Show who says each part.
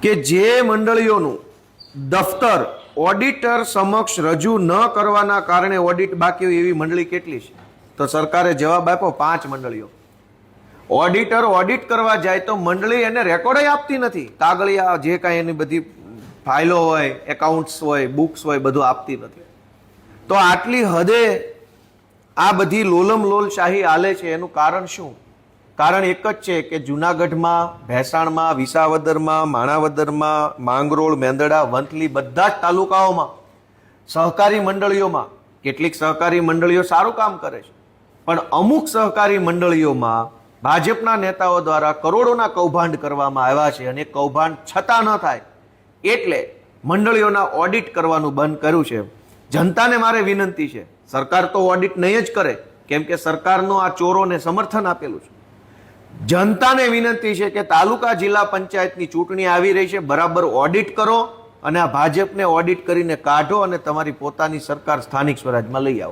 Speaker 1: કે જે મંડળીઓનું દફતર ઓડિટર સમક્ષ રજૂ ન કરવાના કારણે ઓડિટ બાકી હોય એવી મંડળી કેટલી છે? તો સરકારે જવાબ આપ્યો 5 મંડળીઓ. ઓડિટર ઓડિટ કરવા જાય તો મંડળી એને રેકોર્ડ આપતી નથી. કાગળિયા જે કાંઈ એની બધી ફાઇલો હોય, એકાઉન્ટ્સ હોય, બુક્સ હોય, બધું આપતી નથી. તો આટલી હદે આ બધી લોલમ લોલ શાહી હાલે છે. એનું કારણ શું? કારણ એક જ છે કે જુનાગઢમાં, ભેસાણમાં, વિસાવદરમાં, માણાવદરમાં, માંગરોળ, મેંદડા, વંથલી બધા જ તાલુકાઓમાં સહકારી મંડળીઓમાં કેટલીક સહકારી મંડળીઓ સારું કામ કરે છે, પણ અમુક સહકારી મંડળીઓમાં ભાજપના નેતાઓ દ્વારા કરોડોના કૌભાંડ કરવામાં આવ્યા છે અને કૌભાંડ છતાં ન થાય એટલે મંડળીઓના ઓડિટ કરવાનું બંધ કર્યું છે. જનતાને મારે વિનંતી છે, સરકાર તો ઓડિટ નહીં જ કરે કેમ કે સરકારનો આ ચોરોને સમર્થન આપેલું છે. જનતાને વિનંતી છે કે તાલુકા જિલ્લા પંચાયતની ચૂંટણી આવી રહી છે, બરાબર ઓડિટ કરો અને આ ભાજપને ઓડિટ કરીને કાઢો અને તમારી પોતાની સરકાર સ્થાનિક સ્વરાજમાં લઈ આવો.